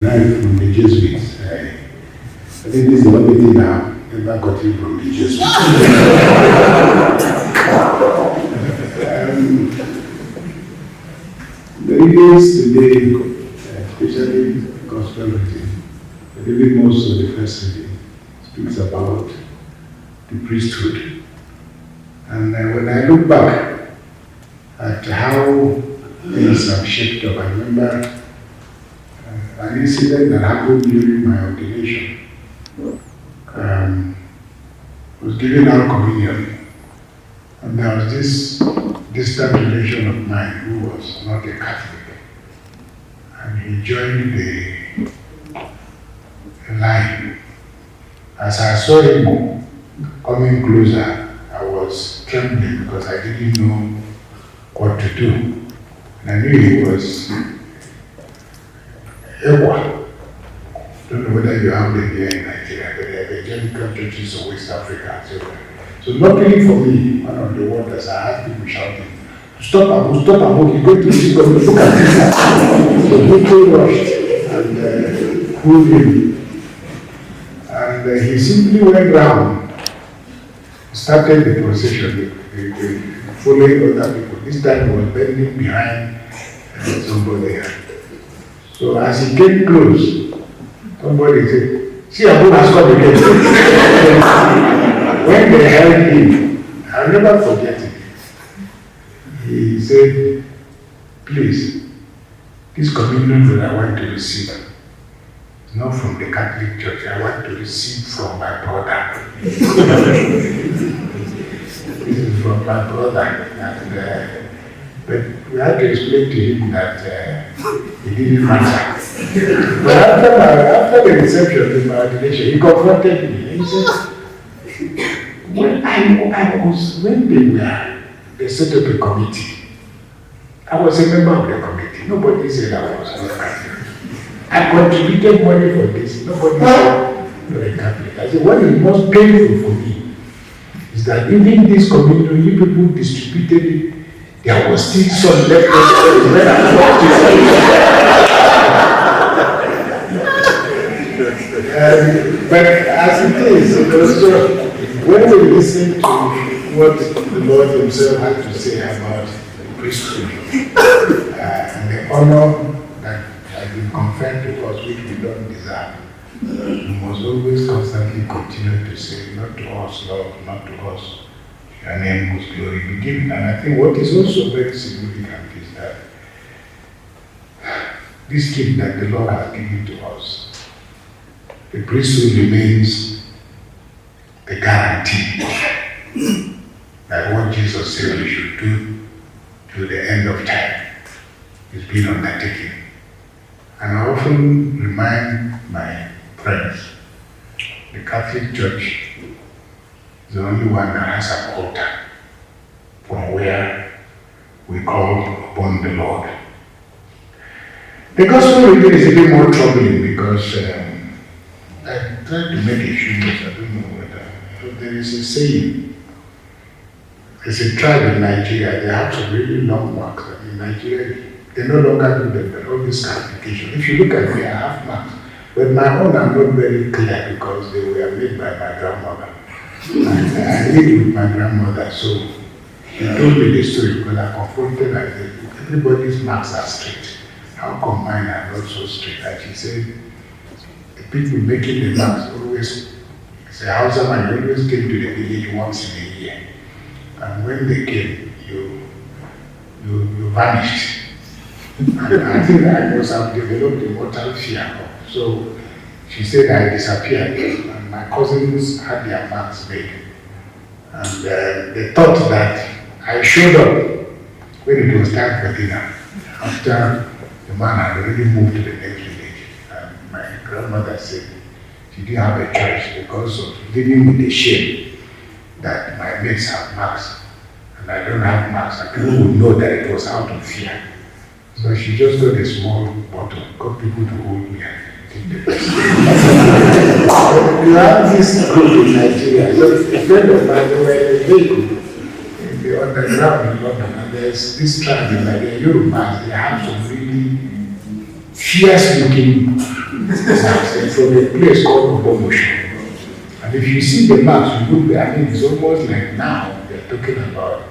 Right from the Jesuits. I think this is the only thing I've ever gotten from the Jesuits. The readings today, especially gospel reading, really most of the first reading speaks about the priesthood. And when I look back at how things have shaped up, I remember an incident that happened during my ordination. I was giving out communion, and there was this distant relation of mine who was not a Catholic, and he joined the line. As I saw him coming closer, I was trembling because I didn't know what to do. And I knew he was Ewa. Don't know whether you have them here in Nigeria, but they are evangelical churches of West Africa. So luckily for me, one of the wonders, I had people shouting, stop Abu, he's going to see God, look at this. So people rushed and pulled him. And he simply went round, started the procession, following other people. This time he was bending behind somebody. So as he came close, somebody said, see, Abu has come again. When they held him, I'll never forget it. He said, please, this communion that I want to receive is not from the Catholic Church. I want to receive from my brother. This is from my brother. And, but we had to explain to him that it didn't matter. But after the reception of my ordination, he confronted me. He said, when they set up a committee, I was a member of the committee. Nobody said I was not Catholic. I contributed money for this. Nobody said you're a Catholic. I said, what is most painful for me is that even this communion, you people distributed it. There was still some left over when I walked but as it is, so when we listen to what the Lord Himself had to say about the priesthood and the honor that has been conferred to us, which we don't deserve, we must always constantly continue to say, not to us, Lord, not to us. Your name was glory be given. And I think what is also very significant is that this gift that the Lord has given to us, the priesthood remains the guarantee that what Jesus said we should do to the end of time is being undertaken. And I often remind my friends, the Catholic Church is the only one that has an altar from where we call upon the Lord. The gospel reading is a bit more troubling because I tried to make a few notes, I don't know whether. There is a saying, there's a tribe in Nigeria, they have some really long marks. In Nigeria, they no longer do them, all this classification. If you look at me, I have marks. But my own are not very clear because they were made by my grandmother. And I lived with my grandmother, so she told me the story because I confronted her. I said, everybody's marks are straight. How come mine are not so straight? And she said, the people making the marks always, it's a Hausa man, they always came to the village once in a year. And when they came, you vanished. And I think I must have developed a mortal fear. So she said I disappeared. And my cousins had their marks made. And they thought that I showed up when it was time for dinner, after the man had already moved to the next village. And my grandmother said she didn't have a choice because of living with the shame that my mates have marks and I don't have marks. And people would know that it was out of fear. So she just got a small bottle, got people to hold me and take the best. You have this group in Nigeria. So a friend of mine, they were in a vehicle in the underground in London, and there's this tribe in Nigeria, Yorubas, they have some really fierce looking It's from a place called Obomotion. And if you see the maps, you would, I mean, it's almost like now they're talking about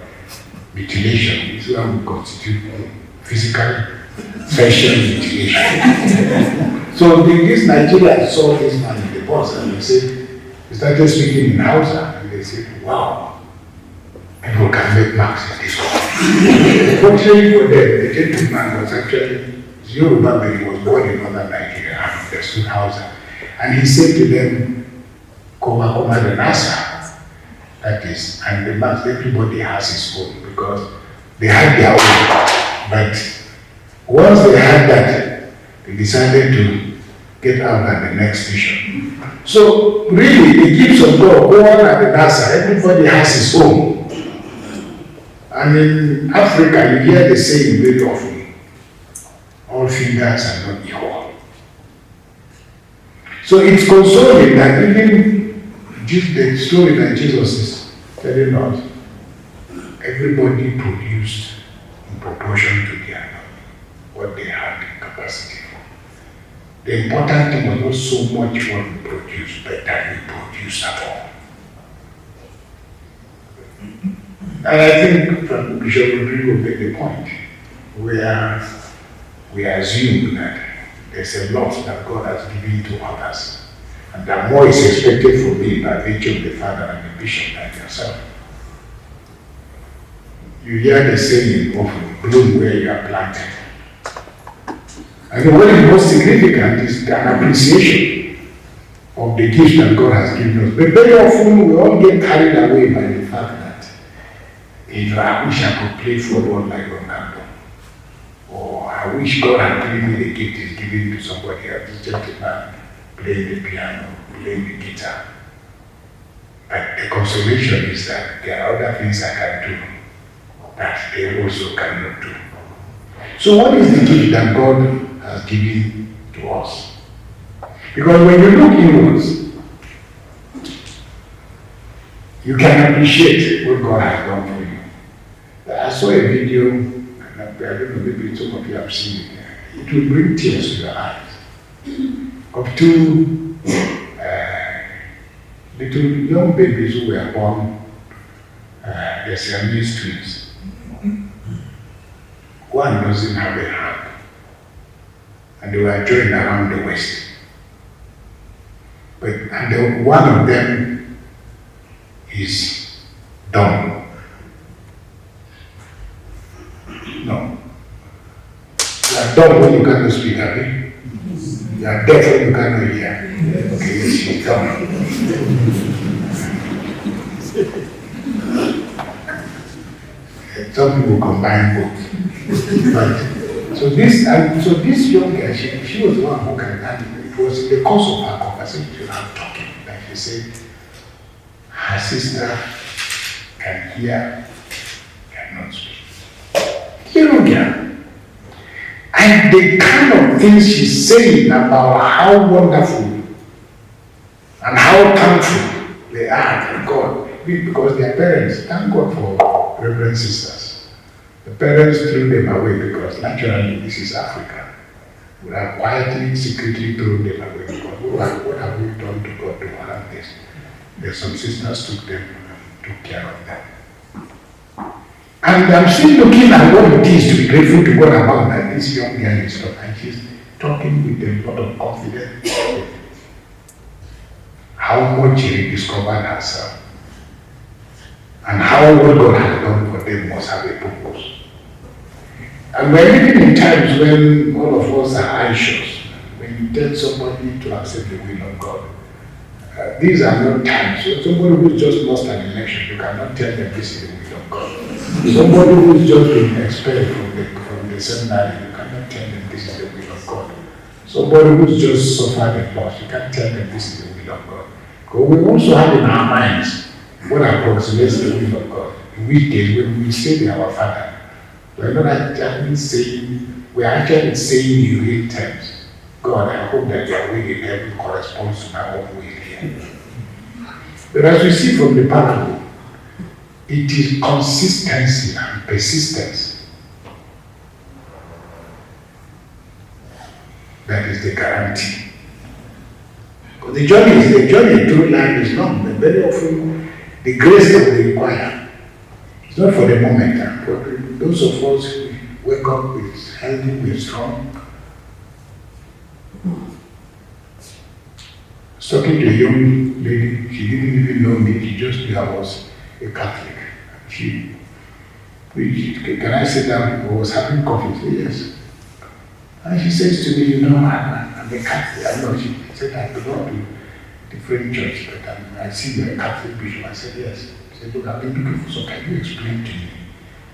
mutilation. It's where we constitute physical fashion mutilation. So this Nigerian saw this man in the bus and they started speaking in Hausa and they said, wow, people can make marks in this country. Fortunately for them, the gentleman was actually Yoruba, but he was born in northern Nigeria and understood Hausa. And he said to them, Koma the Nasa, that is, and the marks, everybody has his own because they had their own. But once they had that, they decided to get out at the next station. So really, the gifts of God go on at the NASA, everybody has his own. And in Africa, you hear the saying very often, all fingers are not equal. So it's consoling that even the story that Jesus is telling us, everybody produced in proportion to their what they had in capacity for. The important thing was not so much what we produce, but that we produce at all. And I think Bishop Rodrigo made the point where we assume that there's a lot that God has given to others, and that more is expected from me by virtue of the Father and the Bishop than yourself. You hear the saying of bloom where you are planted. And what is most significant is an appreciation of the gift that God has given us. But very often we all get carried away by the fact that I wish I could play football like Ronaldo. Or I wish God had given me the gift He's giving to somebody else. This gentleman playing the piano, playing the guitar. But the consolation is that there are other things I can do that they also cannot do. So what is the gift that God has given to us? Because when you look inwards, you can appreciate what God has done for you. I saw a video, and I don't know, maybe some of you have seen it. It will bring tears to your eyes of two little young babies who were born, they're Siamese twins. One doesn't have a hand, and they were joined around the waist. And one of them is dumb. No. You are dumb when you cannot speak, Abby. You are deaf when you cannot hear. Okay, yes, she's dumb. Some people combine both. But so this young girl, she was the one who can handle it. It was in the course of her conversation with her talking that she said her sister can hear, cannot speak. Young girl. And the kind of things she's saying about how wonderful and how thankful they are to God, because their parents, thank God for Reverend sisters. The parents threw them away because naturally this is Africa. We have quietly, secretly thrown them away because what have we done to God to warrant this? There's some sisters took them and took care of them. And I'm still looking at what it is to be grateful to God about that this young girl is talking. And she's talking with a lot of confidence. How much she discovered herself. And how what God has done for them must have a purpose. And we're living in times when all of us are anxious. When you tell somebody to accept the will of God, these are not times. So somebody who's just lost an election, you cannot tell them this is the will of God. Somebody who's just been expelled from the seminary, you cannot tell them this is the will of God. Somebody who's just suffered a loss, you can't tell them this is the will of God. Because we also have in our minds what approximates the will of God. In which case, when we say to our Father, we're not actually saying, we're actually saying in real terms, God, I hope that your will in heaven corresponds to my own will here. But as we see from the parable, it is consistency and persistence that is the guarantee The journey through life is long, but very often the grace that we require is not for the moment. And for those of us who wake up with healthy, we're strong. I was talking to a young lady, she didn't even know me, she just knew I was a Catholic. Can I sit down? I was having coffee. I said, yes. And she says to me, I'm a Catholic. I know, she said, I belong to different church, but I see you're a Catholic bishop. I said, yes. She said, look, I've been looking for, so can you explain to me?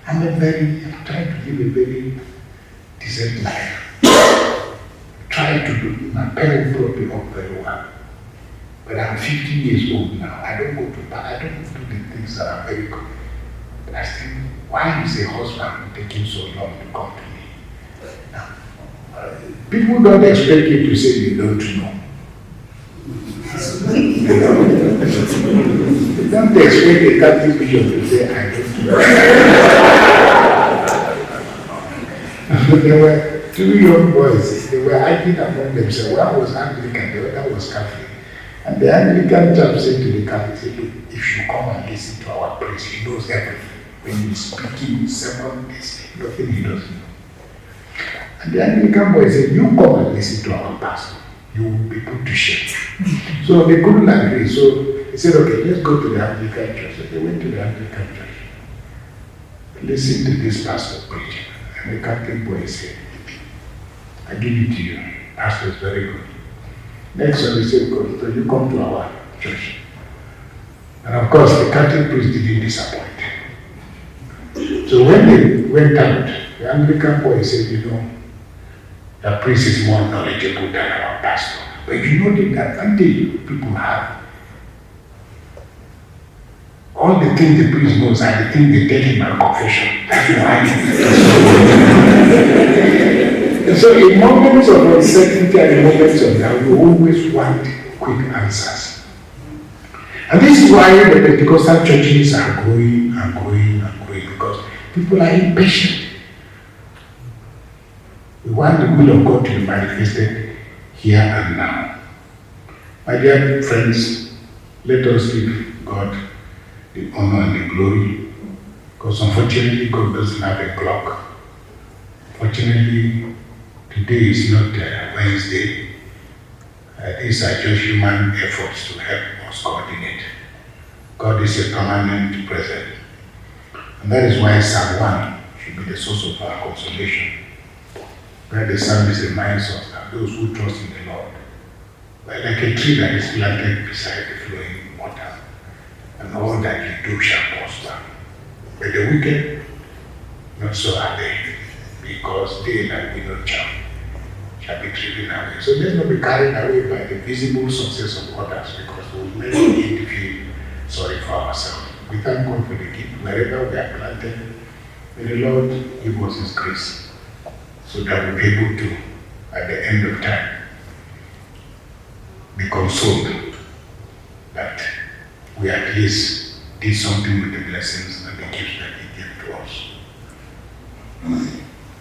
I'm trying to live a very decent life. Trying to do, my parents brought me up very well. But I'm 50 years old now. I don't do the things that are very good. But I think, why is a husband taking so long to come to me? Now, people don't expect you to say you don't know. They don't expect a Catholic bishop to say, I don't know. There were two young boys, they were arguing among themselves. One was Anglican, the other was Catholic. And the Anglican chap said to the Catholic, said, look, if you come and listen to our priest, he knows everything. When he's speaking in sermon, there's nothing he doesn't know. And the Anglican boy said, you come and listen to our pastor. You will be put to shame. So they couldn't agree. So he said, okay, let's go to the Anglican church. So they went to the Anglican church. Listen to this pastor preaching. And the Catholic boy said, I give it to you. Pastor is very good. Next one, he said, so you come to our church. And of course, the Catholic priest didn't disappoint. So when they went out, the Anglican boy said, the priest is more knowledgeable than our pastor. But the advantage people have, all the things the priest knows are the things they tell him at confession. That's why. So in moments of uncertainty and in moments of doubt, we always want quick answers. And this is why the Pentecostal churches are growing and growing and growing, because people are impatient. We want the will of God to be manifested here and now. My dear friends, let us give God the honor and the glory, because unfortunately God doesn't have a clock. Fortunately, today is not Wednesday. These are just human efforts to help us coordinate. God is a permanent present. And that is why Psalm 1 should be the source of our consolation. Where the psalmist reminds us that those who trust in the Lord are like a tree that is planted beside the flowing water, and all that you do shall prosper. But the wicked, not so are they, because they that will not charm shall be driven away. So let's not be carried away by the visible success of others, because we will never begin to feel sorry for ourselves. We thank God for the gift. Wherever we are planted, may the Lord give us His grace, so that we'll be able to, at the end of time, be consoled that we at least did something with the blessings and the gifts that He gave to us.